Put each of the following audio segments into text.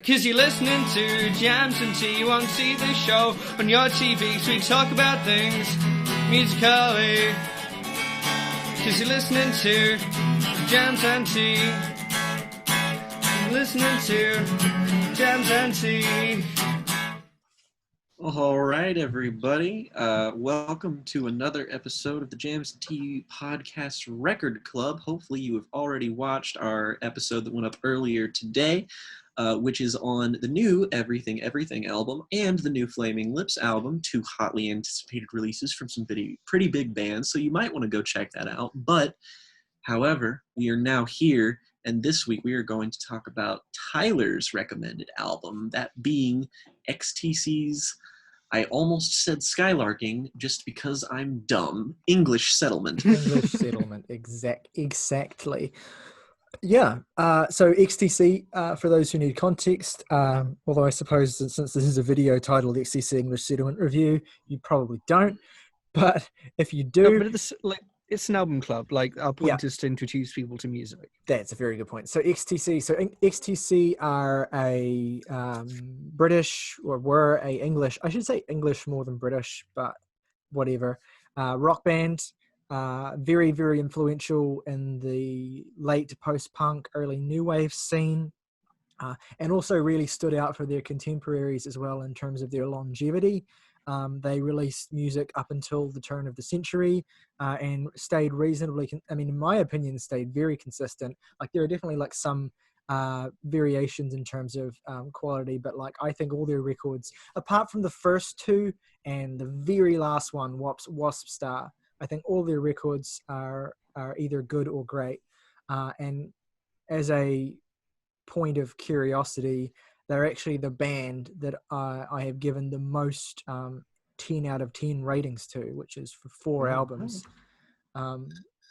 'Cause you're listening to Jams and Tea, you won't see the show on your TV, so we talk about things musically. 'Cause you're listening to Jams and Tea, listening to Jams and Tea. All right, everybody. Welcome to another episode of the Jams and Tea Podcast Record Club. Hopefully you have already watched our episode that went up earlier today, which is on the new Everything Everything album and the new Flaming Lips album, two hotly anticipated releases from some pretty big bands, so you might want to go check that out. But, however, we are now here, and this week we are going to talk about Tyler's recommended album, that being XTC's, I almost said Skylarking just because I'm dumb, English Settlement. English Settlement, exactly. Yeah, so XTC, for those who need context, although I suppose since this is a video titled XTC English Settlement Review, you probably don't, but if you do... No, but it's an album club, our point is to introduce people to music. That's a very good point. So XTC are a British, or were a English, I should say English more than British, but whatever, rock band. Very, very influential in the late post-punk, early new wave scene, and also really stood out for their contemporaries as well in terms of their longevity. They released music up until the turn of the century and stayed reasonably, in my opinion, stayed very consistent. There are definitely some variations in terms of quality, but I think all their records, apart from the first two and the very last one, Wasp Star, I think all their records are either good or great. And as a point of curiosity, they're actually the band that I have given the most 10 out of 10 ratings to, which is for 4 albums,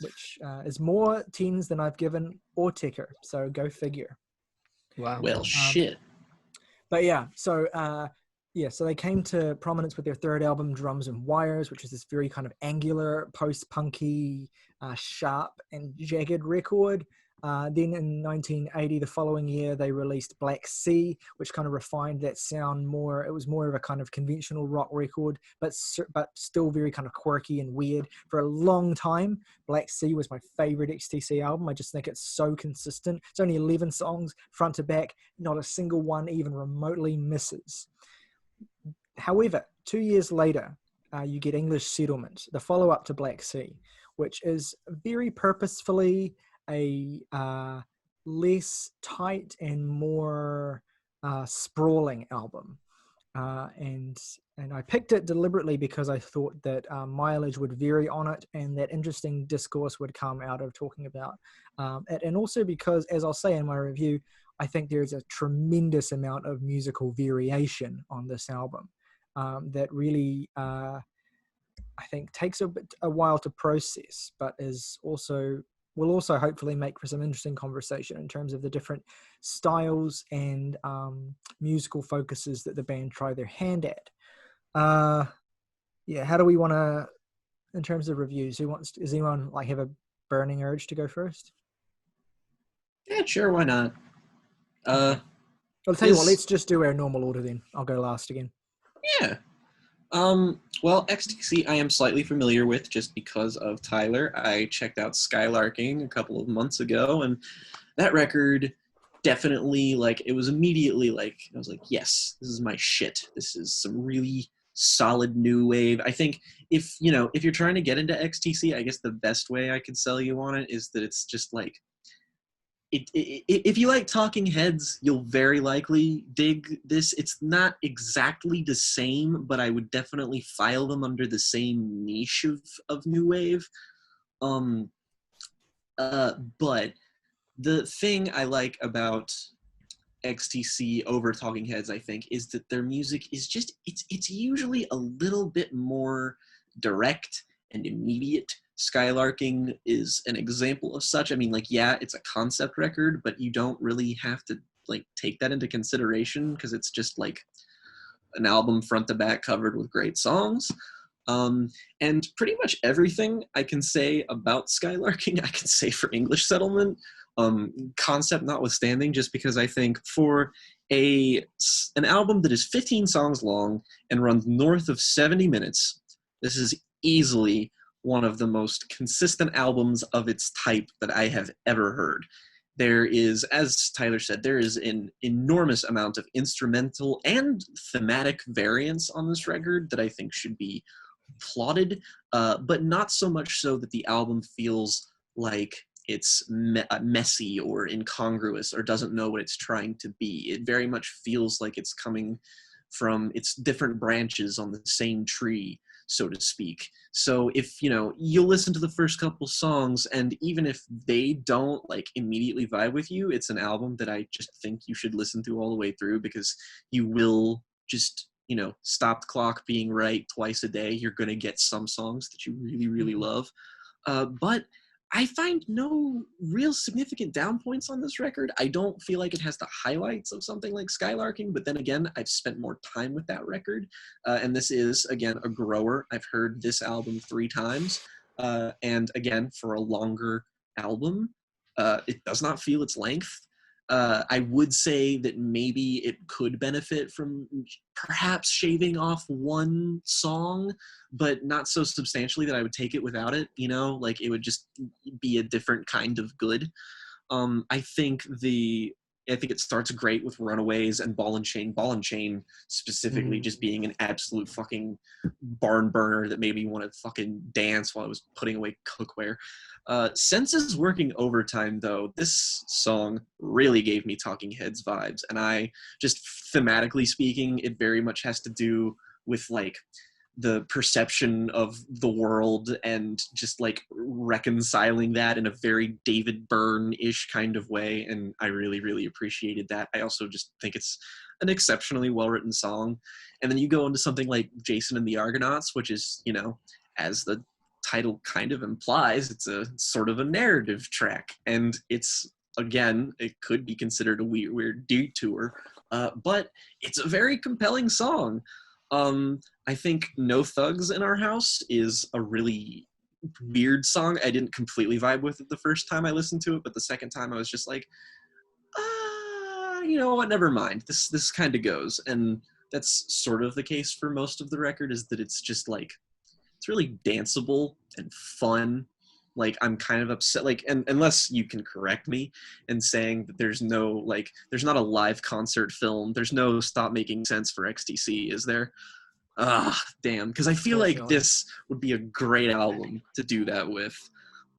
which is more 10s than I've given Autechre. So go figure. Wow. Well, shit. But yeah, so they came to prominence with their third album, Drums and Wires, which is this very kind of angular, post-punky, sharp and jagged record. Then in 1980, the following year, they released Black Sea, which kind of refined that sound more. It was more of a kind of conventional rock record, but still very kind of quirky and weird. For a long time, Black Sea was my favorite XTC album. I just think it's so consistent. It's only 11 songs, front to back. Not a single one even remotely misses. However, 2 years later, you get English Settlement, the follow-up to Black Sea, which is very purposefully a less tight and more sprawling album. And I picked it deliberately because I thought that mileage would vary on it and that interesting discourse would come out of talking about it. And also because, as I'll say in my review, I think there's a tremendous amount of musical variation on this album that really, I think, takes a while to process, but will also hopefully make for some interesting conversation in terms of the different styles and musical focuses that the band try their hand at. How do we want to, in terms of reviews, does anyone have a burning urge to go first? Yeah, sure, why not? I'll tell you what, let's just do our normal order then. I'll go last again. Yeah. Well, XTC I am slightly familiar with just because of Tyler. I checked out Skylarking a couple of months ago, and that record definitely, it was immediately I was like, yes, this is my shit. This is some really solid new wave. I think if you're trying to get into XTC, I guess the best way I could sell you on it is that it's just if you like Talking Heads, you'll very likely dig this. It's not exactly the same, but I would definitely file them under the same niche of new wave. But the thing I like about XTC over Talking Heads, I think, is that their music is it's usually a little bit more direct and immediate. Skylarking is an example of such. It's a concept record, but you don't really have to take that into consideration because it's just an album front to back covered with great songs. And pretty much everything I can say about Skylarking, I can say for English Settlement, concept notwithstanding, just because I think for an album that is 15 songs long and runs north of 70 minutes. This is easily one of the most consistent albums of its type that I have ever heard. There is, as Tyler said, there is an enormous amount of instrumental and thematic variance on this record that I think should be applauded, but not so much so that the album feels like it's messy or incongruous or doesn't know what it's trying to be. It very much feels like it's coming from its different branches on the same tree, so to speak. So if, you'll listen to the first couple songs, and even if they don't like immediately vibe with you, it's an album that I just think you should listen to all the way through, because you will just, stop the clock being right twice a day. You're going to get some songs that you really, really love. But I find no real significant down points on this record. I don't feel like it has the highlights of something like Skylarking, but then again, I've spent more time with that record. And this is, again, a grower. I've heard this album 3 times. And again, for a longer album, it does not feel its length. I would say that maybe it could benefit from perhaps shaving off one song, but not so substantially that I would take it without it, like it would just be a different kind of good. I think it starts great with Runaways and Ball and Chain specifically just being an absolute fucking barn burner that made me want to fucking dance while I was putting away cookware. Senses Working Overtime, though, this song really gave me Talking Heads vibes, and I just thematically speaking, it very much has to do with like the perception of the world and just like reconciling that in a very David Byrne-ish kind of way, and I really, really appreciated that. I also just think it's an exceptionally well-written song. And then you go into something like Jason and the Argonauts, which is, as the title kind of implies, it's a sort of a narrative track, and it's, again, it could be considered a weird detour, but it's a very compelling song. I think No Thugs in Our House is a really weird song. I didn't completely vibe with it the first time I listened to it, but the second time I was just like, you know what, never mind. This kind of goes. And that's sort of the case for most of the record, is that it's just like, it's really danceable and fun. Like, I'm kind of upset, like, and unless you can correct me in saying that there's not a live concert film, there's no Stop Making Sense for XTC, is there? Damn, because I feel like this would be a great album to do that with.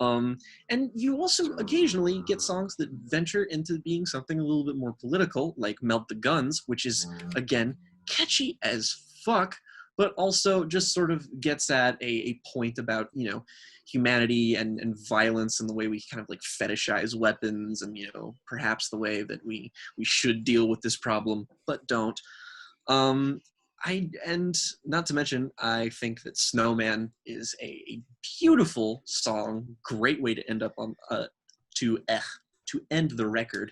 And you also occasionally get songs that venture into being something a little bit more political, like Melt the Guns, which is, again, catchy as fuck, but also just sort of gets at a point about, humanity and violence, and the way we kind of like fetishize weapons, and, perhaps the way that we should deal with this problem, but don't. And not to mention, I think that Snowman is a beautiful song, great way to end up on to end the record.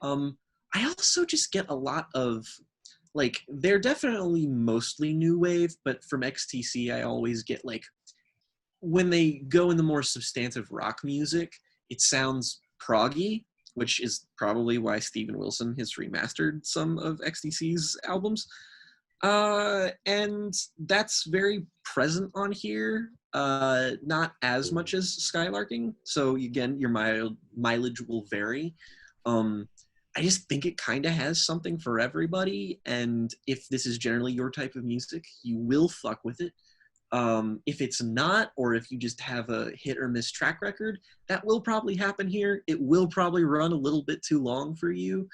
I also just get a lot of, like, they're definitely mostly new wave, but from XTC I always get, like, when they go in the more substantive rock music, it sounds proggy, which is probably why Steven Wilson has remastered some of XTC's albums. And that's very present on here, not as much as Skylarking. So again, your mileage will vary. I just think it kind of has something for everybody, and if this is generally your type of music, you will fuck with it. If it's not, or if you just have a hit or miss track record, that will probably happen here. It will probably run a little bit too long for you.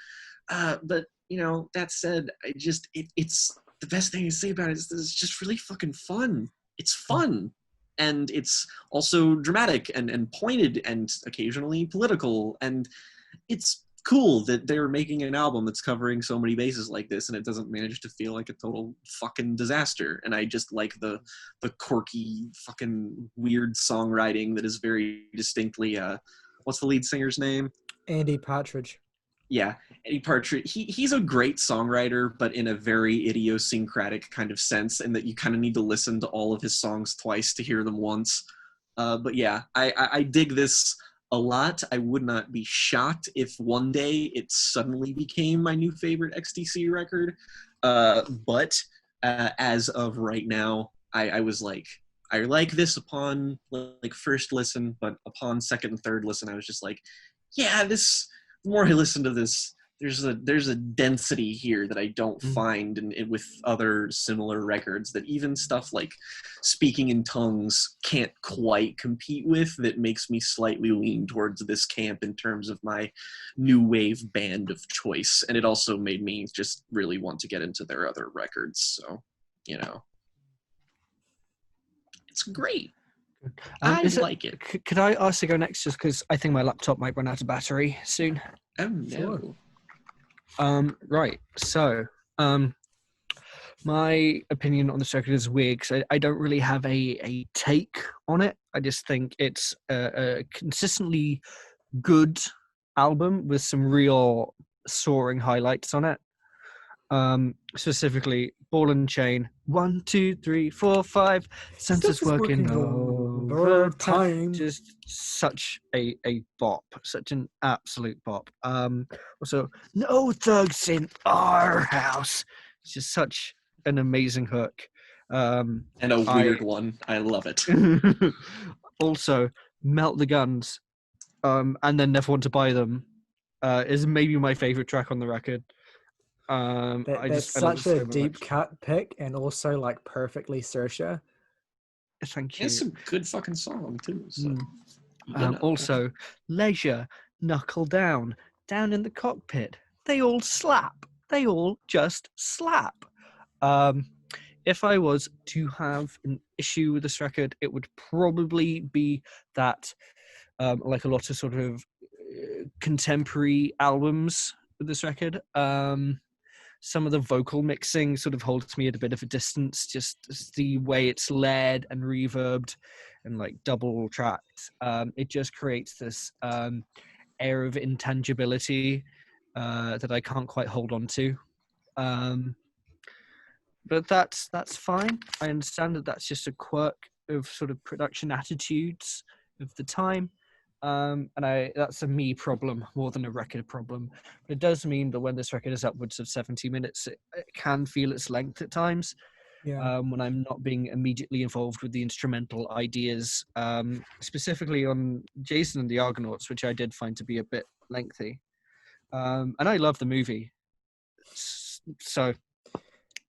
But, that said, it's the best thing to say about it is that it's just really fucking fun. It's fun. And it's also dramatic and pointed and occasionally political. And it's cool that they're making an album that's covering so many bases like this, and it doesn't manage to feel like a total fucking disaster. And I just like the quirky fucking weird songwriting that is very distinctly what's the lead singer's name? Andy Partridge. Yeah, Eddie Partridge. He's a great songwriter, but in a very idiosyncratic kind of sense, in that you kind of need to listen to all of his songs twice to hear them once. But yeah, I dig this a lot. I would not be shocked if one day it suddenly became my new favorite XTC record. But as of right now, I was like, I like this upon like first listen, but upon second and third listen, I was just like, yeah, this. The more I listen to this, there's a density here that I don't find with other similar records, that even stuff like Speaking in Tongues can't quite compete with, that makes me slightly lean towards this camp in terms of my new wave band of choice. And it also made me just really want to get into their other records. So, you know, it's great. I like it. Could I ask to go next, just because I think my laptop might run out of battery soon? Oh, no. Right. So, my opinion on this record is weird, because I don't really have a take on it. I just think it's a consistently good album with some real soaring highlights on it. Specifically, Ball and Chain, 1, 2, 3, 4, 5, senses working overtime. Just such a bop, such an absolute bop. Also, No Thugs in Our House. It's just such an amazing hook. And a weird one. I love it. Also, Melt the Guns, and then Never Want to Buy Them, is maybe my favorite track on the record. That's such a deep cut pick, and also like perfectly Saoirse. Thank you. It's a good fucking song too. So. Also, Leisure, Knuckle Down, Down in the Cockpit. They all slap. They all just slap. If I was to have an issue with this record, it would probably be that, like a lot of sort of contemporary albums with this record, some of the vocal mixing sort of holds me at a bit of a distance. Just the way it's layered and reverbed and like double tracked, it just creates this air of intangibility that I can't quite hold on to. But that's fine. I understand that that's just a quirk of sort of production attitudes of the time. And that's a me problem more than a record problem. But it does mean that when this record is upwards of 70 minutes, it can feel its length at times. Yeah. When I'm not being immediately involved with the instrumental ideas, specifically on Jason and the Argonauts, which I did find to be a bit lengthy. And I love the movie. So...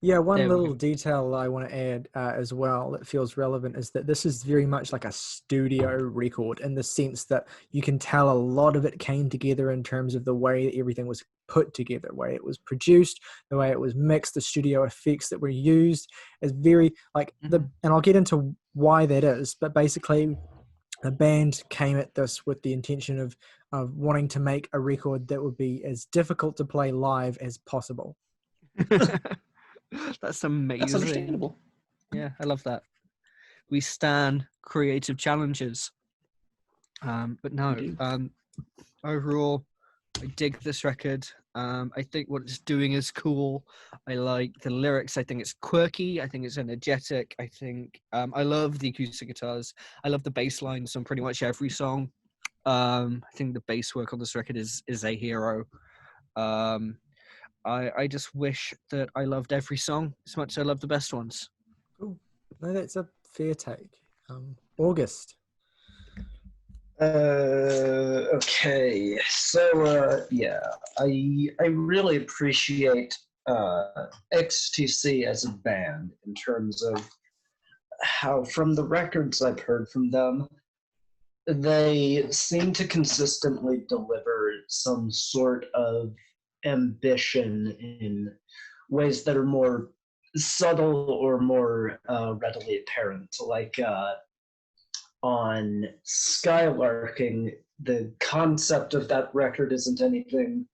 Yeah, one little detail I want to add as well that feels relevant is that this is very much like a studio record, in the sense that you can tell a lot of it came together in terms of the way that everything was put together, the way it was produced, the way it was mixed, the studio effects that were used is very like and I'll get into why that is, but basically the band came at this with the intention of wanting to make a record that would be as difficult to play live as possible. That's amazing. That's understandable. Yeah, I love that. We stan creative challenges. But no, overall, I dig this record. I think what it's doing is cool. I like the lyrics. I think it's quirky. I think it's energetic. I think I love the acoustic guitars. I love the bass lines on pretty much every song. I think the bass work on this record is a hero. I just wish that I loved every song as much as I love the best ones. Cool. No, that's a fair take. August. Okay. So, I really appreciate XTC as a band in terms of how, from the records I've heard from them, they seem to consistently deliver some sort of ambition in ways that are more subtle or more readily apparent. Like on Skylarking, the concept of that record isn't anything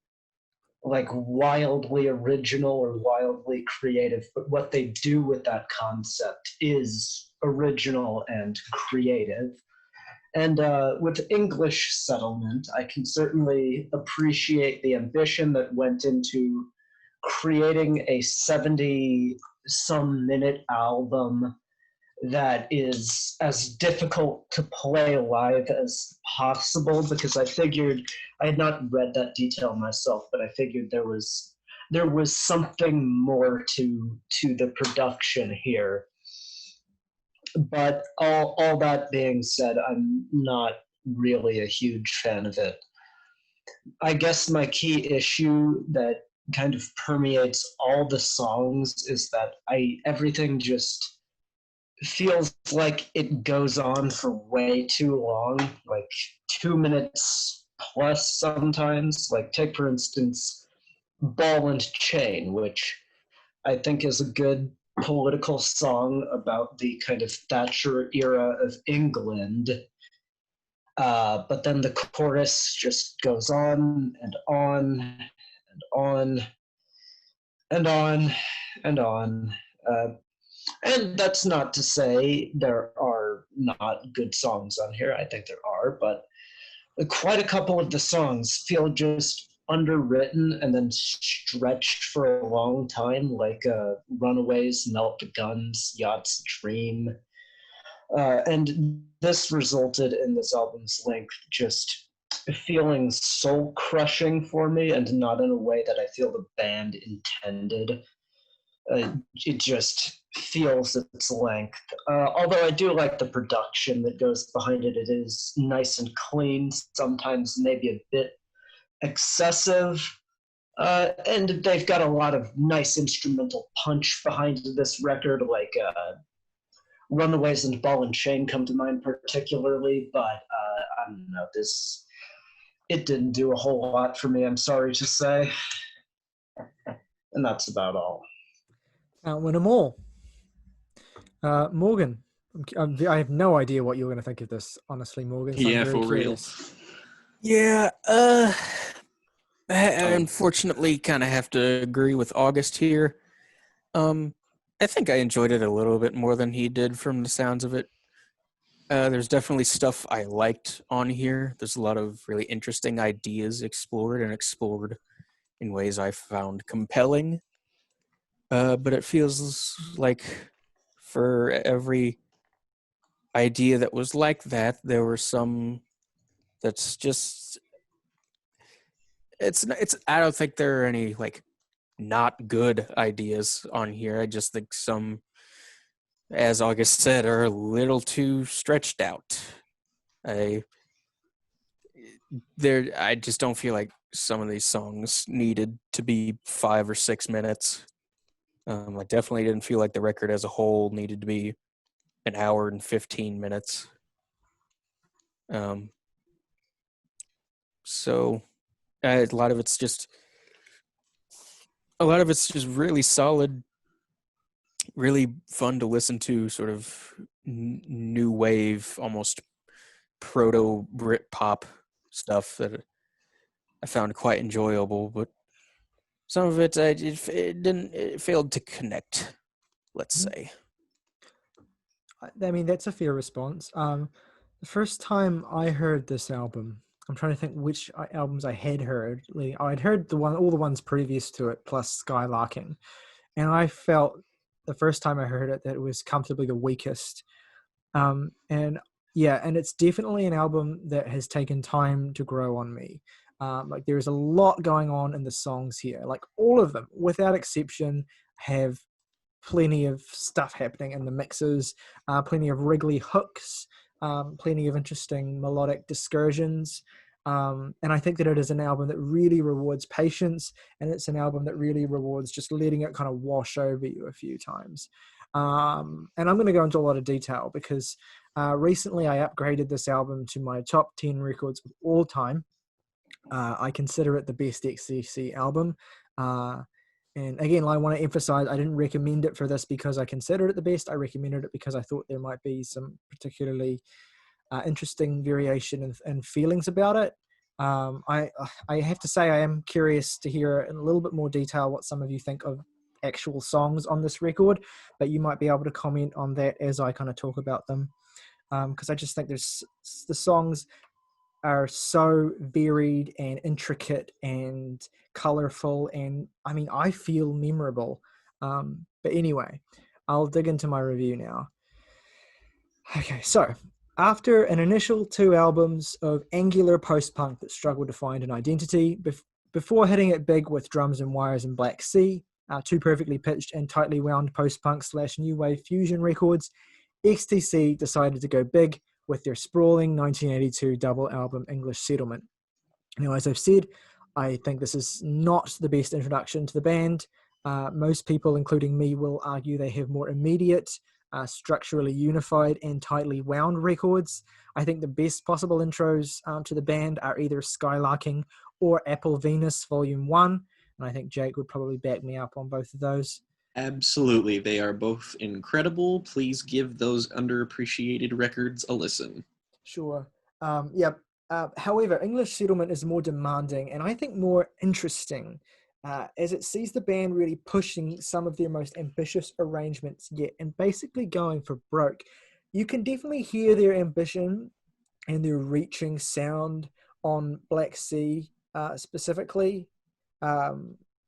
like wildly original or wildly creative, but what they do with that concept is original and creative. And with English Settlement, I can certainly appreciate the ambition that went into creating a 70-some minute album that is as difficult to play live as possible, because I figured I had not read that detail myself, but I figured there was something more to the production here. But all that being said, I'm not really a huge fan of it. I guess my key issue that kind of permeates all the songs is that everything just feels like it goes on for way too long, like 2 minutes plus sometimes. Like, take for instance Ball and Chain, which I think is a good political song about the kind of Thatcher era of England. But then the chorus just goes on and on and on and on and on. And that's not to say there are not good songs on here. I think there are, but quite a couple of the songs feel just underwritten and then stretched for a long time, like Runaways, Melt the Guns, Yacht's Dream. And this resulted in this album's length just feeling soul crushing for me, and not in a way that I feel the band intended. It just feels its length. Although I do like the production that goes behind it. It is nice and clean, sometimes maybe a bit excessive. And they've got a lot of nice instrumental punch behind this record, like Runaways and Ball and Chain come to mind particularly, but I don't know, it didn't do a whole lot for me, I'm sorry to say. And that's about all. Can't win them all. Morgan, I have no idea what you're going to think of this, honestly, Morgan. So Yeah, I'm very for curious. Yeah, I unfortunately kind of have to agree with August here. I think I enjoyed it a little bit more than he did from the sounds of it. There's definitely stuff I liked on here. There's a lot of really interesting ideas explored in ways I found compelling. But it feels like for every idea that was like that, there were some that's just it's I don't think there are any like not good ideas on here. I just think some, as August said, are a little too stretched out. I just don't feel like some of these songs needed to be 5 or 6 minutes. I definitely didn't feel like the record as a whole needed to be an hour and 15 minutes. So a lot of it's just really solid, really fun to listen to, sort of new wave, almost proto Brit pop stuff that I found quite enjoyable. But some of it, it failed to connect, let's say. I mean, that's a fair response. The first time I heard this album, I'm trying to think which albums I had heard. I'd heard all the ones previous to it, plus Skylarking, and I felt the first time I heard it that it was comfortably the weakest. And it's definitely an album that has taken time to grow on me. Like, there's a lot going on in the songs here. Like, all of them, without exception, have plenty of stuff happening in the mixes, plenty of wriggly hooks, plenty of interesting melodic discursions. And I think that it is an album that really rewards patience, and it's an album that really rewards just letting it kind of wash over you a few times. And I'm going to go into a lot of detail because recently I upgraded this album to my top 10 records of all time. I consider it the best XTC album. And again, I want to emphasize, I didn't recommend it for this because I considered it the best. I recommended it because I thought there might be some particularly interesting variation and feelings about it. I have to say I am curious to hear in a little bit more detail what some of you think of actual songs on this record, but you might be able to comment on that as I kind of talk about them. Because I just think the songs are so varied and intricate and colorful, and I mean, I feel memorable. But anyway, I'll dig into my review now. Okay, so after an initial 2 albums of angular post-punk that struggled to find an identity, before hitting it big with Drums and Wires and Black Sea, two perfectly pitched and tightly wound post-punk / new wave fusion records, XTC decided to go big with their sprawling 1982 double album English Settlement. Now, as I've said, I think this is not the best introduction to the band. Most people, including me, will argue they have more immediate, structurally unified and tightly wound records. I think the best possible intros to the band are either Skylarking or Apple Venus Volume 1, and I think Jake would probably back me up on both of those. Absolutely. They are both incredible. Please give those underappreciated records a listen. Sure. However, English Settlement is more demanding and I think more interesting, as it sees the band really pushing some of their most ambitious arrangements yet and basically going for broke. You can definitely hear their ambition and their reaching sound on Black Sea specifically,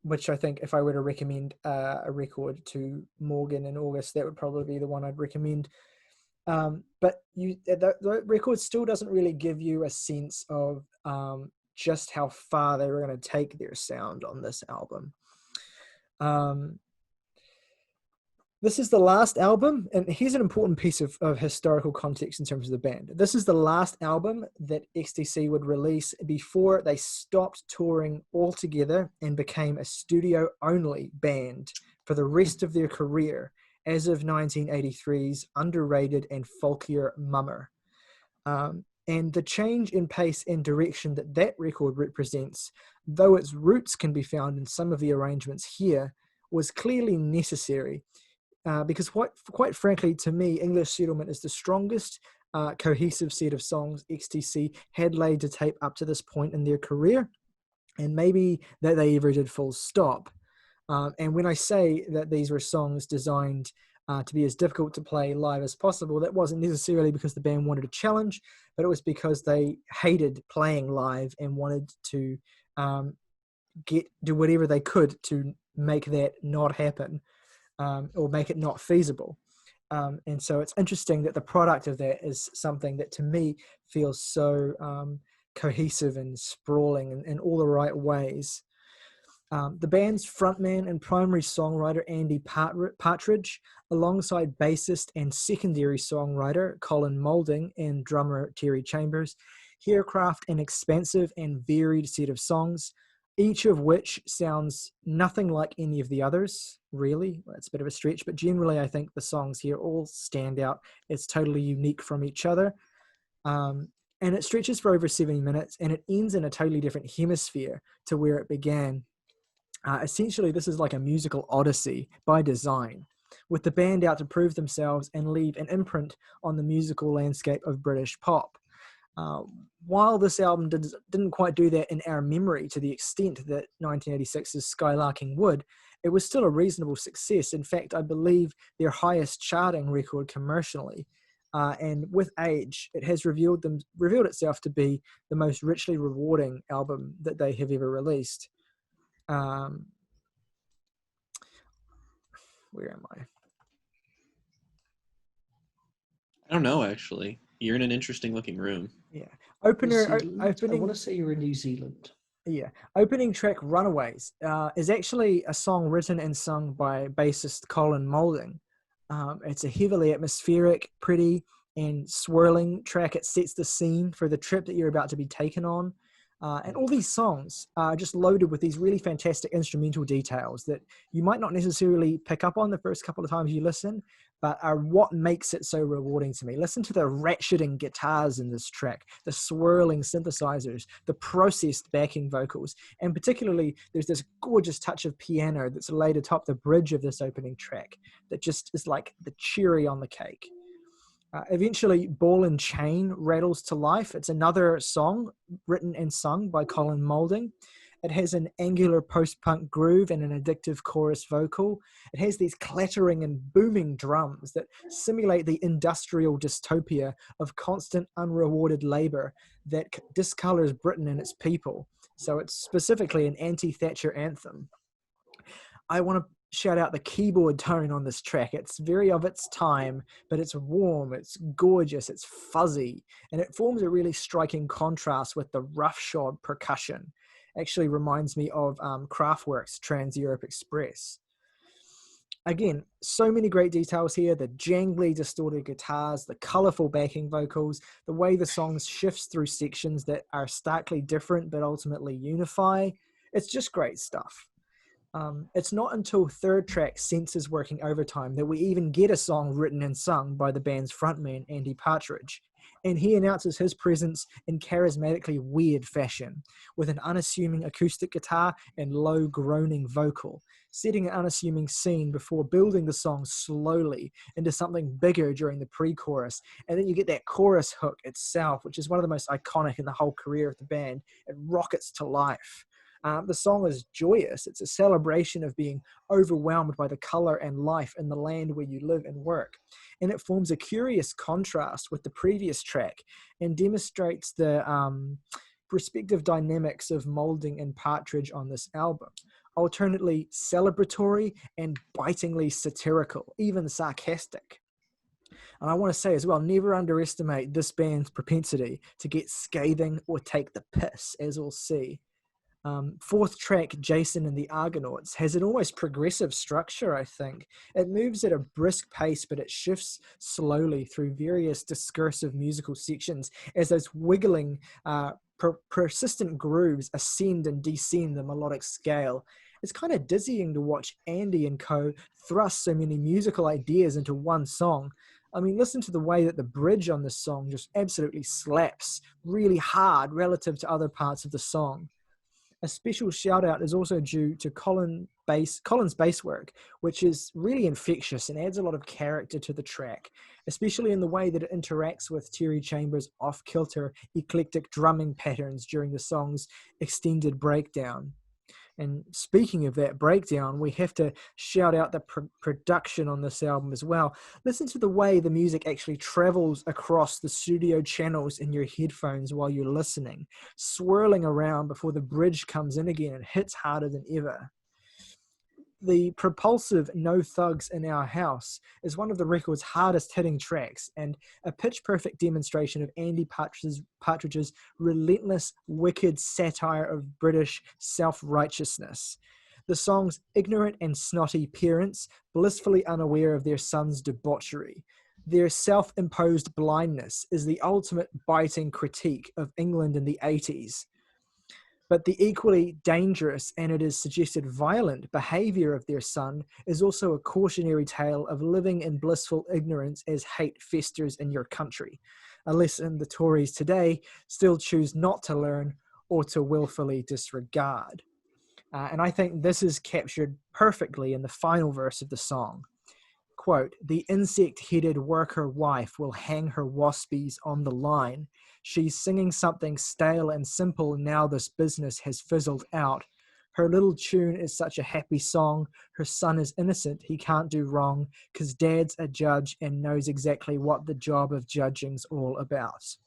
which I think if I were to recommend a record to Morgan in August, that would probably be the one I'd recommend. But the record still doesn't really give you a sense of just how far they were going to take their sound on this album. This is the last album, and here's an important piece of historical context in terms of the band. This is the last album that XTC would release before they stopped touring altogether and became a studio-only band for the rest of their career as of 1983's underrated and folkier Mummer. And the change in pace and direction that record represents, though its roots can be found in some of the arrangements here, was clearly necessary. Because quite frankly, to me, English Settlement is the strongest cohesive set of songs XTC had laid to tape up to this point in their career, and maybe that they ever did full stop. And when I say that these were songs designed to be as difficult to play live as possible, that wasn't necessarily because the band wanted a challenge, but it was because they hated playing live and wanted to do whatever they could to make that not happen. Or make it not feasible. And so it's interesting that the product of that is something that to me feels so cohesive and sprawling in all the right ways. The band's frontman and primary songwriter Andy Partridge, alongside bassist and secondary songwriter Colin Moulding and drummer Terry Chambers, here craft an expansive and varied set of songs, each of which sounds nothing like any of the others, really. It's a bit of a stretch, but generally I think the songs here all stand out. It's totally unique from each other. And it stretches for over 70 minutes, and it ends in a totally different hemisphere to where it began. Essentially, this is like a musical odyssey by design, with the band out to prove themselves and leave an imprint on the musical landscape of British pop. While this album didn't quite do that in our memory to the extent that 1986's Skylarking would, it was still a reasonable success. In fact, I believe their highest charting record commercially. And with age, it has revealed itself to be the most richly rewarding album that they have ever released. Where am I? I don't know, actually. You're in an interesting looking room. Yeah. Opening. I want to say you're in New Zealand. Yeah. Opening track Runaways is actually a song written and sung by bassist Colin Moulding. It's a heavily atmospheric, pretty, and swirling track. It sets the scene for the trip that you're about to be taken on. And all these songs are just loaded with these really fantastic instrumental details that you might not necessarily pick up on the first couple of times you listen, but are what makes it so rewarding to me. Listen to the ratcheting guitars in this track, the swirling synthesizers, the processed backing vocals, and particularly there's this gorgeous touch of piano that's laid atop the bridge of this opening track that just is like the cherry on the cake. Eventually, Ball and Chain rattles to life. It's another song written and sung by Colin Moulding. It has an angular post-punk groove and an addictive chorus vocal. It has these clattering and booming drums that simulate the industrial dystopia of constant unrewarded labor that discolors Britain and its people. So it's specifically an anti-Thatcher anthem. I want to shout out the keyboard tone on this track. It's very of its time, but it's warm, it's gorgeous, it's fuzzy, and it forms a really striking contrast with the roughshod percussion. Actually reminds me of Kraftwerk's Trans-Europe Express. Again, so many great details here, the jangly distorted guitars, the colorful backing vocals, the way the song shifts through sections that are starkly different but ultimately unify. It's just great stuff. It's not until third track, Senses Working Overtime, that we even get a song written and sung by the band's frontman, Andy Partridge. And he announces his presence in charismatically weird fashion, with an unassuming acoustic guitar and low groaning vocal, setting an unassuming scene before building the song slowly into something bigger during the pre-chorus. And then you get that chorus hook itself, which is one of the most iconic in the whole career of the band. It rockets to life. The song is joyous. It's a celebration of being overwhelmed by the color and life in the land where you live and work. And it forms a curious contrast with the previous track and demonstrates the respective dynamics of Moulding and Partridge on this album. Alternately celebratory and bitingly satirical, even sarcastic. And I want to say as well, never underestimate this band's propensity to get scathing or take the piss, as we'll see. Fourth track, Jason and the Argonauts, has an almost progressive structure, I think. It moves at a brisk pace, but it shifts slowly through various discursive musical sections as those wiggling, persistent grooves ascend and descend the melodic scale. It's kind of dizzying to watch Andy and co. thrust so many musical ideas into one song. I mean, listen to the way that the bridge on this song just absolutely slaps really hard relative to other parts of the song. A special shout out is also due to Colin's bass work, which is really infectious and adds a lot of character to the track, especially in the way that it interacts with Terry Chambers' off-kilter, eclectic drumming patterns during the song's extended breakdown. And speaking of that breakdown, we have to shout out the production on this album as well. Listen to the way the music actually travels across the studio channels in your headphones while you're listening, swirling around before the bridge comes in again and hits harder than ever. The propulsive No Thugs in Our House is one of the record's hardest hitting tracks and a pitch-perfect demonstration of Andy Partridge's relentless, wicked satire of British self-righteousness. The song's ignorant and snotty parents, blissfully unaware of their son's debauchery. Their self-imposed blindness is the ultimate biting critique of England in the 80s. But the equally dangerous and it is suggested violent behavior of their son is also a cautionary tale of living in blissful ignorance as hate festers in your country, a lesson the Tories today still choose not to learn or to willfully disregard. And I think this is captured perfectly in the final verse of the song. Quote, "The insect-headed worker wife will hang her waspies on the line. She's singing something stale and simple now this business has fizzled out. Her little tune is such a happy song. Her son is innocent, he can't do wrong, 'cause dad's a judge and knows exactly what the job of judging's all about."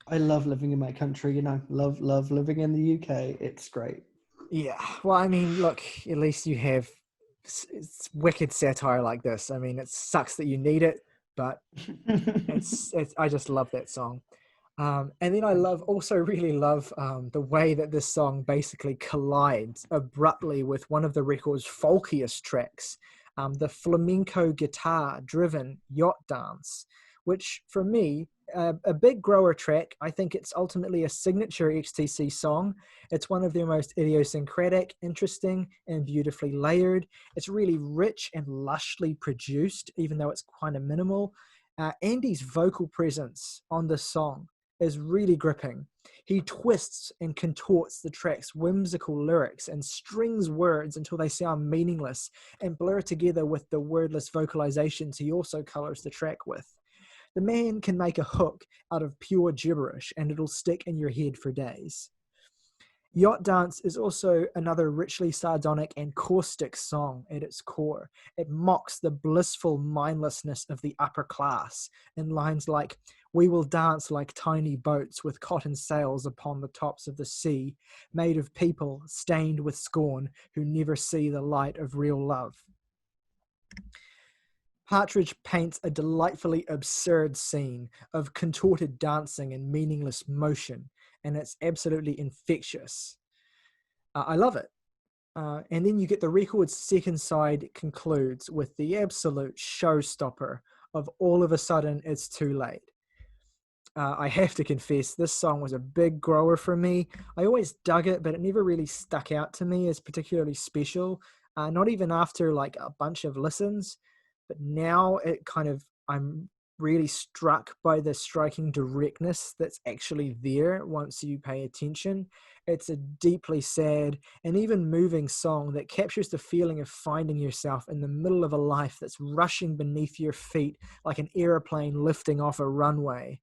I love living in my country, love living in the UK. It's great. Yeah, well, I mean, look, at least you have it's wicked satire like this. I mean, it sucks that you need it, but it's I just love that song. And then I really love the way that this song basically collides abruptly with one of the record's folkiest tracks, the flamenco guitar-driven Yacht Dance, which for me, a big grower track. I think it's ultimately a signature XTC song. It's one of their most idiosyncratic, interesting, and beautifully layered. It's really rich and lushly produced, even though it's kind of minimal. Andy's vocal presence on this song is really gripping. He twists and contorts the track's whimsical lyrics and strings words until they sound meaningless and blur together with the wordless vocalizations he also colors the track with. The man can make a hook out of pure gibberish and it'll stick in your head for days. Yacht Dance is also another richly sardonic and caustic song at its core. It mocks the blissful mindlessness of the upper class in lines like, We will dance like tiny boats with cotton sails upon the tops of the sea, made of people stained with scorn who never see the light of real love. Partridge paints a delightfully absurd scene of contorted dancing and meaningless motion, and it's absolutely infectious. I love it. And then you get the record's second side concludes with the absolute showstopper of All of a Sudden It's Too Late. I have to confess, this song was a big grower for me. I always dug it, but it never really stuck out to me as particularly special, not even after like a bunch of listens. But now I'm really struck by the striking directness that's actually there once you pay attention. It's a deeply sad and even moving song that captures the feeling of finding yourself in the middle of a life that's rushing beneath your feet like an airplane lifting off a runway.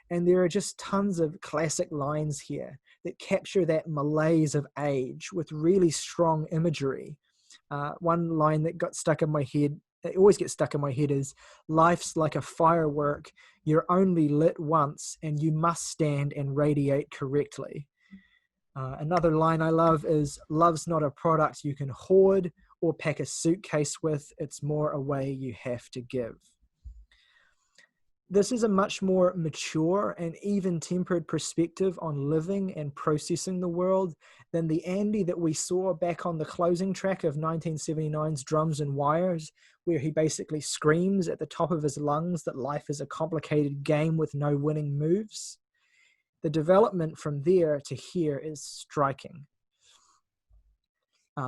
And there are just tons of classic lines here that capture that malaise of age with really strong imagery. One line that got stuck in my head, it always gets stuck in my head, is life's like a firework. You're only lit once and you must stand and radiate correctly. Another line I love is love's not a product you can hoard or pack a suitcase with. It's more a way you have to give. This is a much more mature and even-tempered perspective on living and processing the world than the Andy that we saw back on the closing track of 1979's Drums and Wires, where he basically screams at the top of his lungs that life is a complicated game with no winning moves. The development from there to here is striking.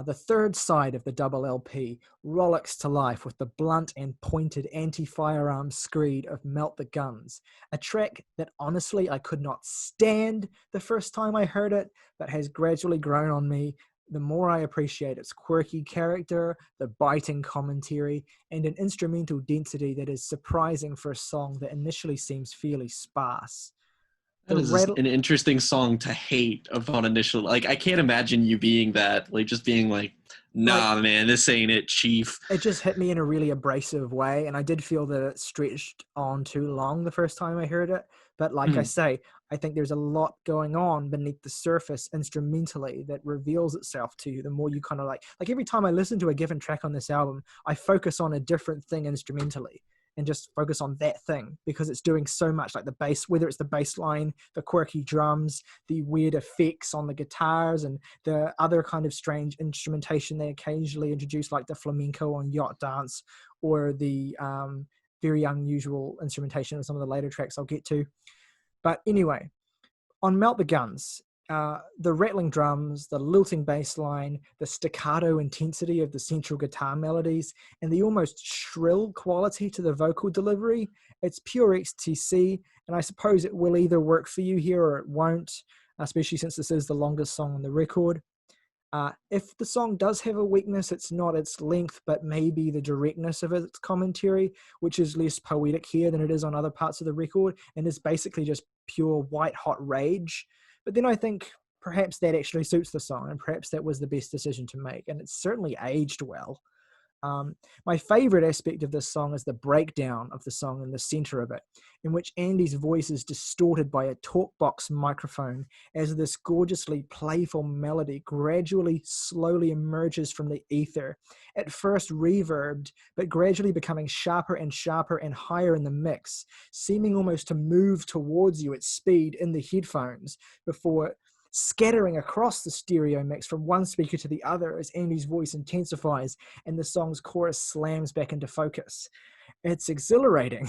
The third side of the double LP rollicks to life with the blunt and pointed anti-firearm screed of Melt the Guns, a track that honestly I could not stand the first time I heard it, but has gradually grown on me the more I appreciate its quirky character, the biting commentary, and an instrumental density that is surprising for a song that initially seems fairly sparse. That is an interesting song to hate upon initial. Like, I can't imagine you being that, like, just being like, nah, like, man, this ain't it, chief. It just hit me in a really abrasive way, and I did feel that it stretched on too long the first time I heard it. But like I say, I think there's a lot going on beneath the surface instrumentally that reveals itself to you the more you kind of like every time I listen to a given track on this album, I focus on a different thing instrumentally. And just focus on that thing because it's doing so much, like the bass, whether it's the bass line, the quirky drums, the weird effects on the guitars, and the other kind of strange instrumentation they occasionally introduce, like the flamenco on Yacht Dance, or the very unusual instrumentation of some of the later tracks I'll get to. But anyway, on Melt the Guns, the rattling drums, the lilting bass line, the staccato intensity of the central guitar melodies, and the almost shrill quality to the vocal delivery, it's pure XTC, and I suppose it will either work for you here or it won't, especially since this is the longest song on the record. If the song does have a weakness, it's not its length, but maybe the directness of its commentary, which is less poetic here than it is on other parts of the record, and is basically just pure white-hot rage. But then I think perhaps that actually suits the song, and perhaps that was the best decision to make, and it's certainly aged well. My favorite aspect of this song is the breakdown of the song in the center of it, in which Andy's voice is distorted by a talkbox microphone as this gorgeously playful melody gradually, slowly emerges from the ether, at first reverbed, but gradually becoming sharper and sharper and higher in the mix, seeming almost to move towards you at speed in the headphones before scattering across the stereo mix from one speaker to the other as Andy's voice intensifies and the song's chorus slams back into focus. It's exhilarating,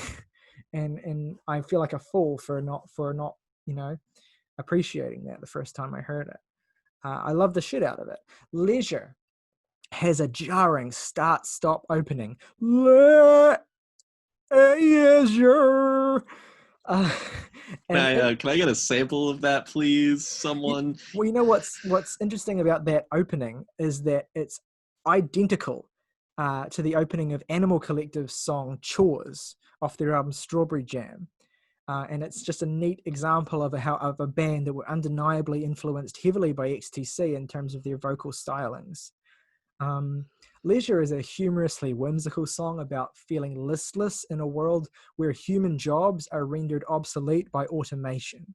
and I feel like a fool for not appreciating that the first time I heard it. I love the shit out of it. Leisure has a jarring start-stop opening. Leisure. Can I get a sample of that, please? Someone. Well, you know what's interesting about that opening is that it's identical to the opening of Animal Collective's song "Chores" off their album Strawberry Jam, and it's just a neat example of a band that were undeniably influenced heavily by XTC in terms of their vocal stylings. Leisure is a humorously whimsical song about feeling listless in a world where human jobs are rendered obsolete by automation.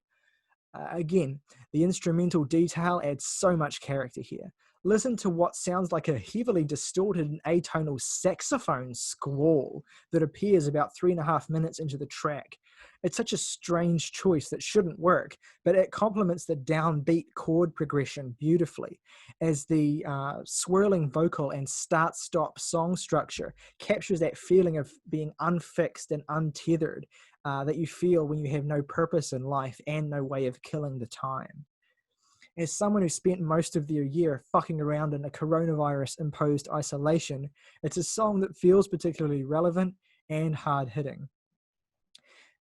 Again, the instrumental detail adds so much character here. Listen to what sounds like a heavily distorted and atonal saxophone squall that appears about 3.5 minutes into the track. It's such a strange choice that shouldn't work, but it complements the downbeat chord progression beautifully, as the swirling vocal and start-stop song structure captures that feeling of being unfixed and untethered that you feel when you have no purpose in life and no way of killing the time. As someone who spent most of their year fucking around in a coronavirus-imposed isolation, it's a song that feels particularly relevant and hard-hitting.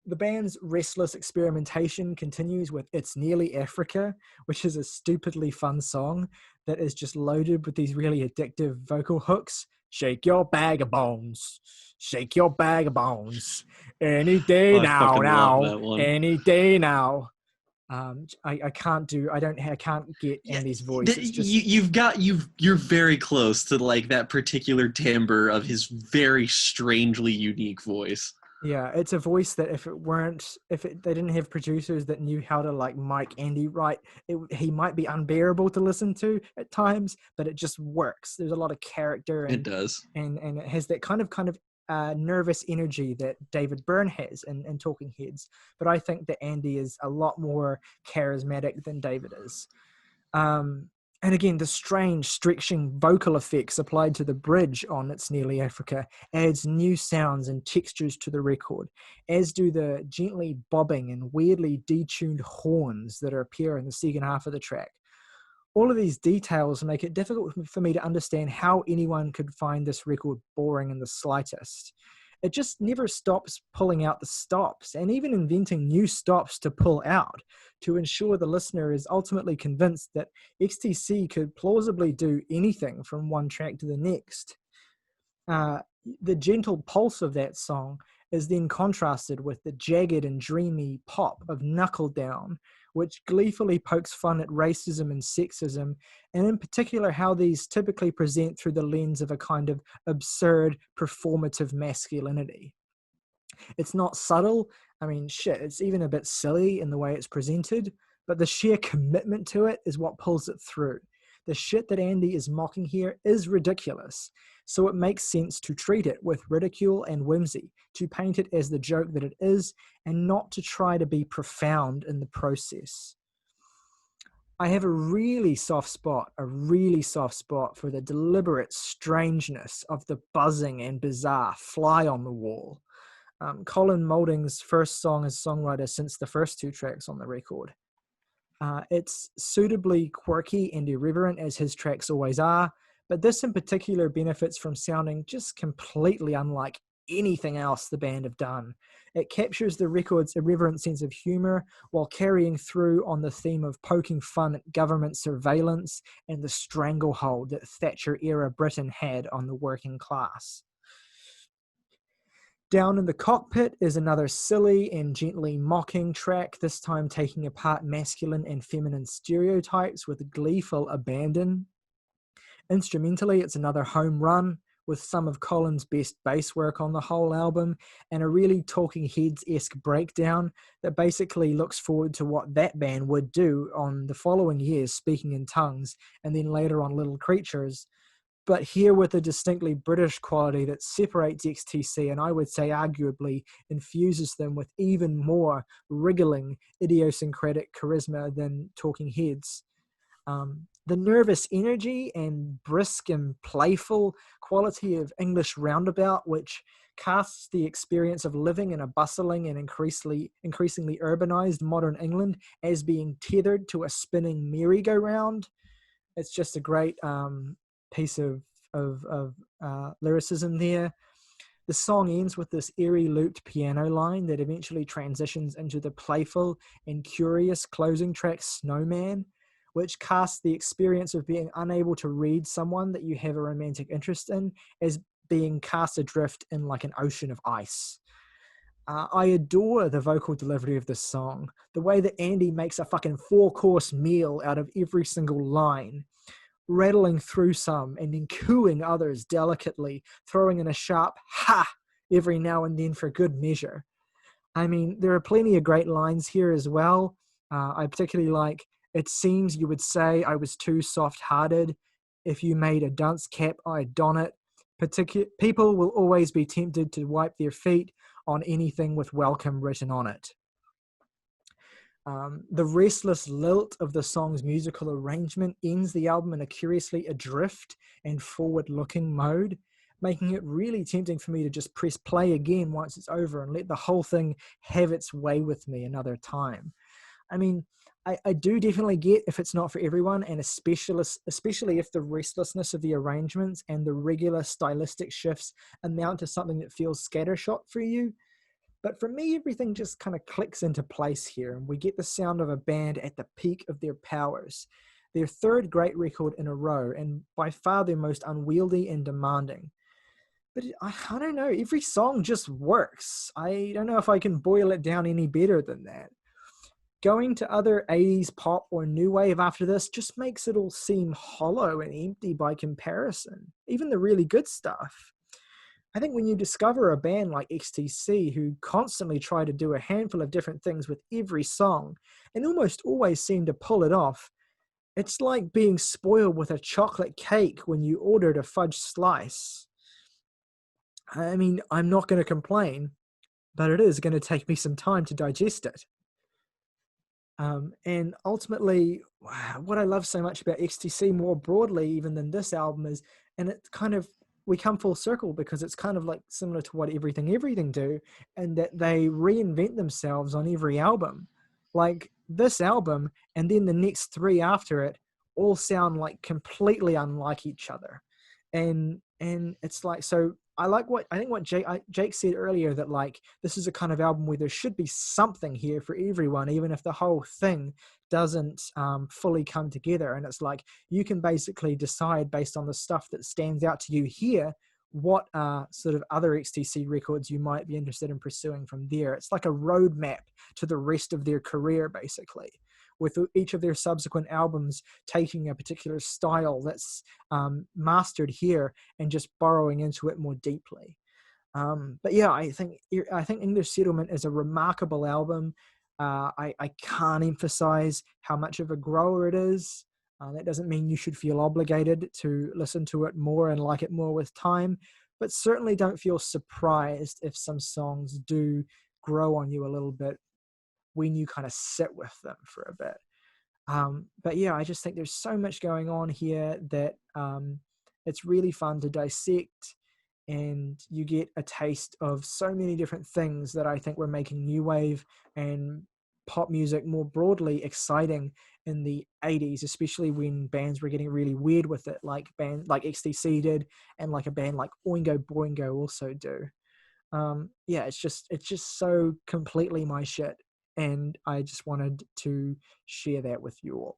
The band's restless experimentation continues with It's Nearly Africa, which is a stupidly fun song that is just loaded with these really addictive vocal hooks. Shake your bag of bones. Shake your bag of bones. Any day I now, fucking love that one. any day now. I can't get Andy's voice. It's just you're very close to like that particular timbre of his very strangely unique voice. yeah, it's a voice that if they didn't have producers that knew how to like mic Andy right, he might be unbearable to listen to at times, but it just works. There's a lot of character. And, it does, and it has that kind of nervous energy that David Byrne has in Talking Heads, but I think that Andy is a lot more charismatic than David is. And again, the strange stretching vocal effects applied to the bridge on It's Nearly Africa adds new sounds and textures to the record, as do the gently bobbing and weirdly detuned horns that appear in the second half of the track. All of these details make it difficult for me to understand how anyone could find this record boring in the slightest. It just never stops pulling out the stops and even inventing new stops to pull out to ensure the listener is ultimately convinced that XTC could plausibly do anything from one track to the next. The gentle pulse of that song is then contrasted with the jagged and dreamy pop of Knuckle Down, which gleefully pokes fun at racism and sexism, and in particular how these typically present through the lens of a kind of absurd performative masculinity. It's not subtle. I mean, shit, it's even a bit silly in the way it's presented, but the sheer commitment to it is what pulls it through. The shit that Andy is mocking here is ridiculous, so it makes sense to treat it with ridicule and whimsy, to paint it as the joke that it is, and not to try to be profound in the process. I have a really soft spot for the deliberate strangeness of the buzzing and bizarre fly on the wall. Colin Moulding's first song as songwriter since the first two tracks on the record. It's suitably quirky and irreverent as his tracks always are, but this in particular benefits from sounding just completely unlike anything else the band have done. It captures the record's irreverent sense of humor while carrying through on the theme of poking fun at government surveillance and the stranglehold that Thatcher-era Britain had on the working class. Down in the Cockpit is another silly and gently mocking track, this time taking apart masculine and feminine stereotypes with gleeful abandon. Instrumentally, it's another home run, with some of Colin's best bass work on the whole album, and a really Talking Heads-esque breakdown that basically looks forward to what that band would do on the following years, Speaking in Tongues, and then later on Little Creatures, but here with a distinctly British quality that separates XTC and I would say arguably infuses them with even more wriggling, idiosyncratic charisma than Talking Heads. The nervous energy and brisk and playful quality of English Roundabout, which casts the experience of living in a bustling and increasingly urbanized modern England as being tethered to a spinning merry-go-round. It's just a great piece of lyricism there. The song ends with this eerie looped piano line that eventually transitions into the playful and curious closing track Snowman, which casts the experience of being unable to read someone that you have a romantic interest in as being cast adrift in like an ocean of ice. I adore the vocal delivery of this song, the way that Andy makes a fucking 4-course meal out of every single line, rattling through some and then cooing others delicately, throwing in a sharp ha every now and then for good measure. I mean, there are plenty of great lines here as well. I particularly like, "It seems you would say I was too soft-hearted. If you made a dunce cap, I'd don it. People will always be tempted to wipe their feet on anything with welcome written on it." The restless lilt of the song's musical arrangement ends the album in a curiously adrift and forward-looking mode, making it really tempting for me to just press play again once it's over and let the whole thing have its way with me another time. I mean, I do definitely get if it's not for everyone, and especially if the restlessness of the arrangements and the regular stylistic shifts amount to something that feels scattershot for you. But for me, everything just kind of clicks into place here, and we get the sound of a band at the peak of their powers. Their third great record in a row, and by far their most unwieldy and demanding. But I don't know, every song just works. I don't know if I can boil it down any better than that. Going to other 80s pop or new wave after this just makes it all seem hollow and empty by comparison, even the really good stuff. I think when you discover a band like XTC who constantly try to do a handful of different things with every song and almost always seem to pull it off, it's like being spoiled with a chocolate cake when you ordered a fudge slice. I mean, I'm not going to complain, but it is going to take me some time to digest it. And ultimately, what I love so much about XTC more broadly, even than this album, is, and it kind of, we come full circle because it's kind of like similar to what Everything do, and that they reinvent themselves on every album. Like this album, and then the next three after it, all sound like completely unlike each other. And it's like, so I think what Jake said earlier, that like this is a kind of album where there should be something here for everyone, even if the whole thing doesn't fully come together. And it's like you can basically decide based on the stuff that stands out to you here what sort of other XTC records you might be interested in pursuing from there. It's like a roadmap to the rest of their career, basically, with each of their subsequent albums taking a particular style that's mastered here and just borrowing into it more deeply. But yeah, I think English Settlement is a remarkable album. I can't emphasize how much of a grower it is. That doesn't mean you should feel obligated to listen to it more and like it more with time, but certainly don't feel surprised if some songs do grow on you a little bit when you kind of sit with them for a bit. But yeah, I just think there's so much going on here that it's really fun to dissect, and you get a taste of so many different things that I think were making new wave and pop music more broadly exciting in the 80s, especially when bands were getting really weird with it, like XTC did, and like a band like Oingo Boingo also do. Yeah, it's just so completely my shit, and I just wanted to share that with you all.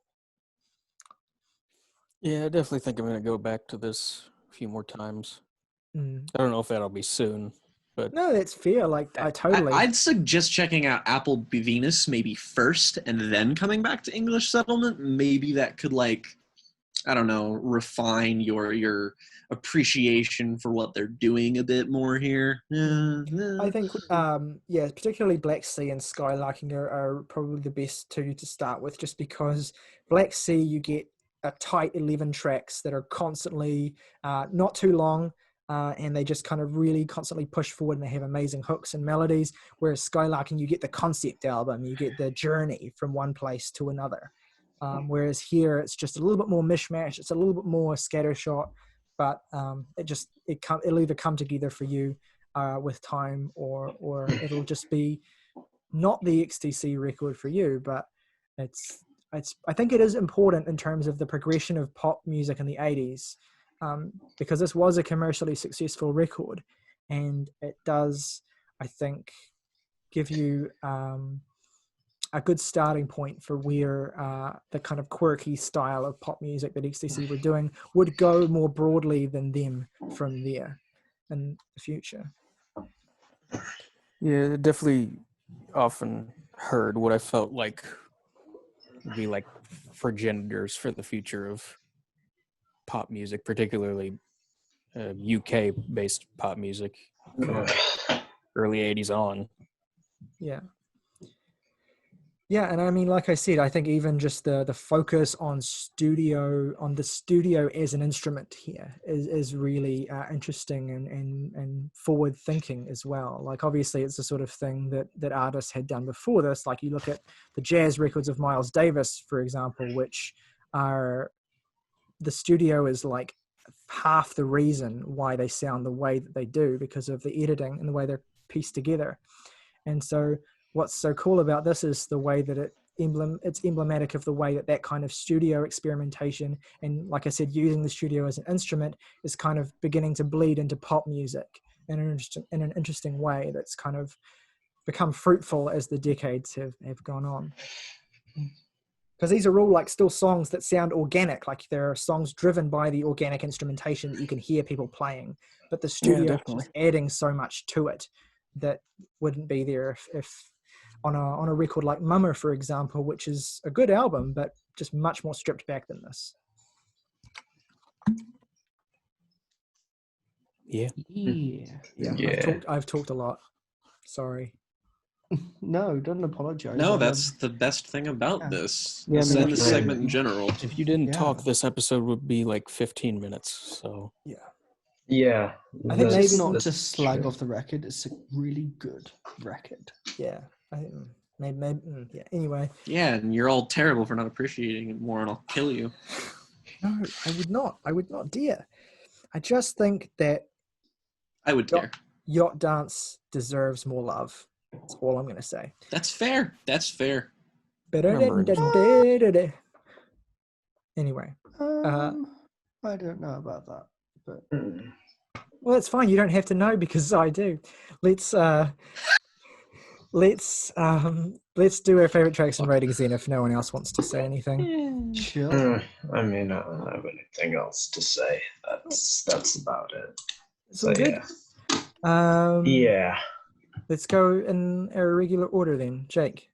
Yeah, I definitely think I'm going to go back to this a few more times. Mm. I don't know if that'll be soon, but No, that's fair. Like, I totally. I'd suggest checking out Apple Venus maybe first and then coming back to English Settlement. Maybe that could, like, I don't know, refine your appreciation for what they're doing a bit more here. I think, yeah, particularly Black Sea and Skylarking are probably the best two to start with, just because Black Sea, you get a tight 11 tracks that are constantly not too long, and they just kind of really constantly push forward, and they have amazing hooks and melodies, whereas Skylarking, you get the concept album, you get the journey from one place to another. Whereas here, it's just a little bit more mishmash, it's a little bit more scattershot, but it'll either come together for you with time, or it'll just be not the XTC record for you. But I think it is important in terms of the progression of pop music in the 80s, because this was a commercially successful record, and it does, I think, give you a good starting point for where the kind of quirky style of pop music that XTC were doing would go more broadly than them from there in the future. yeah, definitely often heard what I felt like would be like progenitors for the future of pop music, particularly UK-based pop music, early 80s on. Yeah. Yeah, and I mean, like I said, I think even just the focus on the studio as an instrument here is really interesting and forward thinking as well. Like, obviously, it's the sort of thing that artists had done before this. Like, you look at the jazz records of Miles Davis, for example, which are the studio is like half the reason why they sound the way that they do, because of the editing and the way they're pieced together. And so what's so cool about this is the way that it's emblematic of the way that kind of studio experimentation and, like I said, using the studio as an instrument is kind of beginning to bleed into pop music in an interesting way that's kind of become fruitful as the decades have gone on. Because these are all like still songs that sound organic, like there are songs driven by the organic instrumentation that you can hear people playing, but the studio is just adding so much to it that wouldn't be there if on a record like Mummer, for example, which is a good album, but just much more stripped back than this. Yeah. I've talked a lot. Sorry. No, don't apologize. No, that's the best thing about this. Yeah, And this segment in general. If you didn't talk, this episode would be like 15 minutes. So Yeah. I think maybe not to slag off the record. It's a really good record. Yeah. I think maybe yeah. Anyway. Yeah, and you're all terrible for not appreciating it more, and I'll kill you. No, I would not. I would not dare. I just think that I would dare. Yacht Dance deserves more love. That's all I'm going to say. That's fair. That's fair. Anyway. I don't know about that. But well, it's fine. You don't have to know because I do. Let's do our favorite tracks and ratings then if no one else wants to say anything. Sure. I mean, I don't have anything else to say. That's about it. So good. Yeah. Let's go in our regular order then. Jake.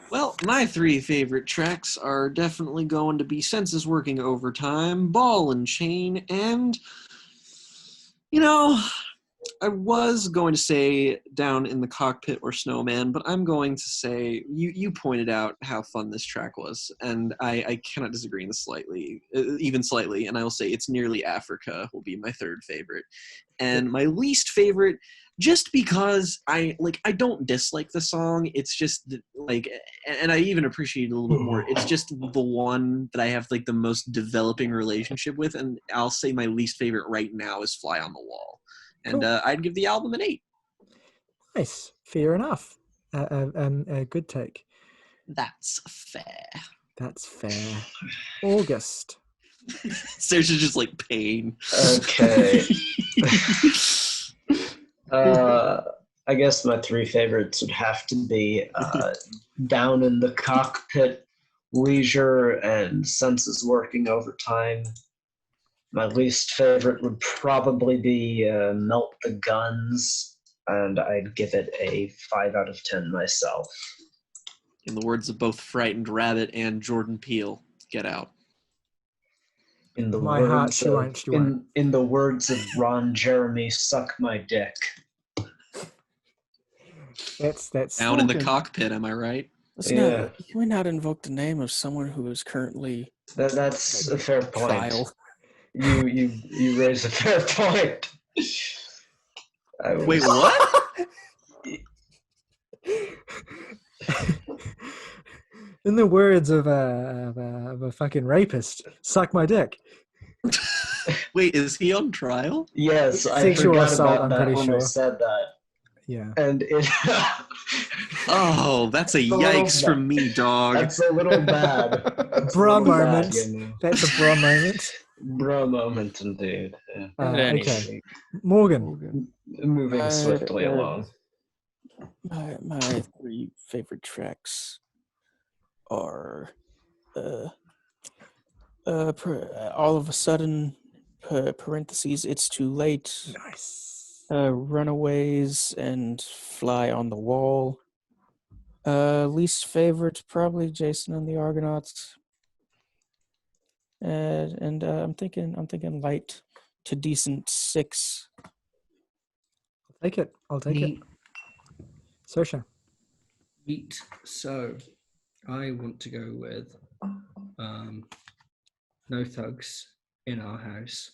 Well, my three favorite tracks are definitely going to be Senses Working Overtime, Ball and Chain, and, I was going to say Down in the Cockpit or Snowman, but I'm going to say, you pointed out how fun this track was, and I cannot disagree even slightly, and I will say It's Nearly Africa will be my third favorite. And my least favorite, just because I don't dislike the song, it's just and I even appreciate it a little bit more, it's just the one that I have the most developing relationship with, and I'll say my least favorite right now is Fly on the Wall. And cool. I'd give the album an 8. Nice. Fair enough. A good take. That's fair. That's fair. August. There's just pain. Okay. I guess my three favorites would have to be Down in the Cockpit, Leisure, and Senses Working Overtime. My least favorite would probably be Melt the Guns, and I'd give it a 5 out of 10 myself. In the words of both Frightened Rabbit and Jordan Peele, Get Out. In the My heart, she won't. In the words of Ron Jeremy, suck my dick. That's Down in the Cockpit, am I right? You would not invoke the name of someone who is currently that's a fair point. trial. You raise a fair point. Wait, what? In the words of a fucking rapist, suck my dick. Wait, is he on trial? Yes, I Sexual forgot assault, about I'm that pretty when sure. I said that. Yeah. And it Oh, that's a yikes from me, dog. That's a little bad. Bruh moment. That's a bruh moment. Bruh moment indeed. Yeah. Okay. Morgan. Moving swiftly along. My three favorite tracks are All of a Sudden, parentheses, It's Too Late. Nice. Runaways and Fly on the Wall. Least favorite, probably Jason and the Argonauts. and I'm thinking light to decent 6. I'll take it. Saoirse. Sweet. So, I want to go with No Thugs in Our House.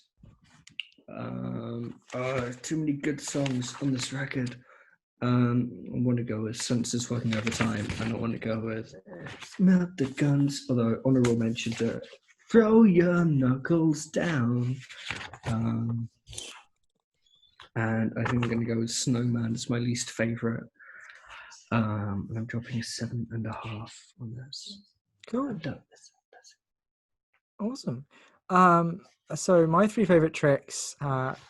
Too many good songs on this record. I want to go with Senses Working Overtime, and I want to go with Smell the Guns, although honorable mention to Throw Your Knuckles Down. And I think I'm going to go with Snowman. It's my least favourite. And I'm dropping a 7.5 on this. Cool. I'm done. Awesome. So my 3 favorite tracks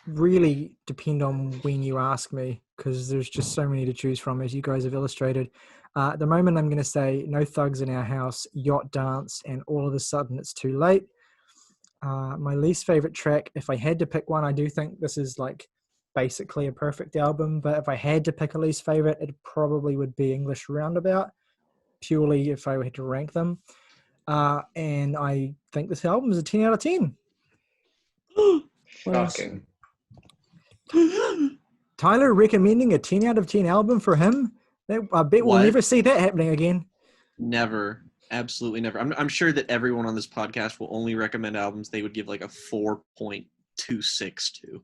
really depend on when you ask me, because there's just so many to choose from, as you guys have illustrated. At the moment, I'm going to say No Thugs in Our House, Yacht Dance, and All of a Sudden It's Too Late. My least favorite track, if I had to pick one, I do think this is like basically a perfect album, but if I had to pick a least favorite, it probably would be English Roundabout, purely if I had to rank them. And I think this album is a 10 out of 10. Shocking. Tyler recommending a 10 out of 10 album for him? I bet we'll never see that happening again. Never. Absolutely never. I'm sure that everyone on this podcast will only recommend albums they would give like a 4.26 to.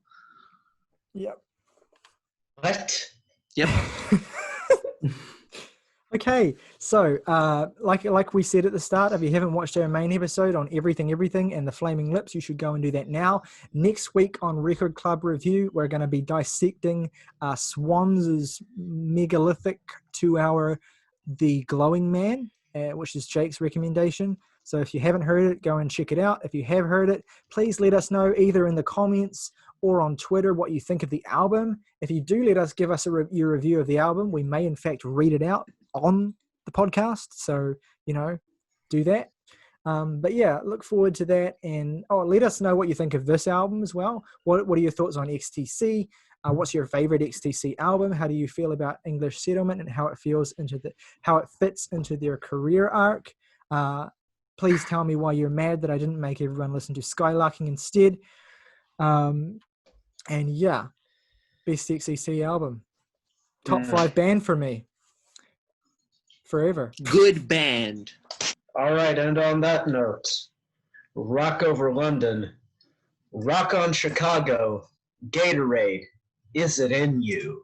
Yep. What? Yep. Okay, so like we said at the start, if you haven't watched our main episode on Everything and the Flaming Lips, you should go and do that now. Next week on Record Club Review, we're going to be dissecting Swans' megalithic 2-hour The Glowing Man, which is Jake's recommendation. So if you haven't heard it, go and check it out. If you have heard it, please let us know either in the comments or on Twitter what you think of the album. If you do give us your review of the album, we may in fact read it out on the podcast. So, do that. But yeah, look forward to that. And let us know what you think of this album as well. What are your thoughts on XTC? What's your favorite XTC album? How do you feel about English Settlement and how it fits into their career arc? Please tell me why you're mad that I didn't make everyone listen to Skylarking instead. And yeah, best XTC album. Top 5 band for me. Forever. Good band. All right, and on that note, rock over London, rock on Chicago, Gatorade, is it in you?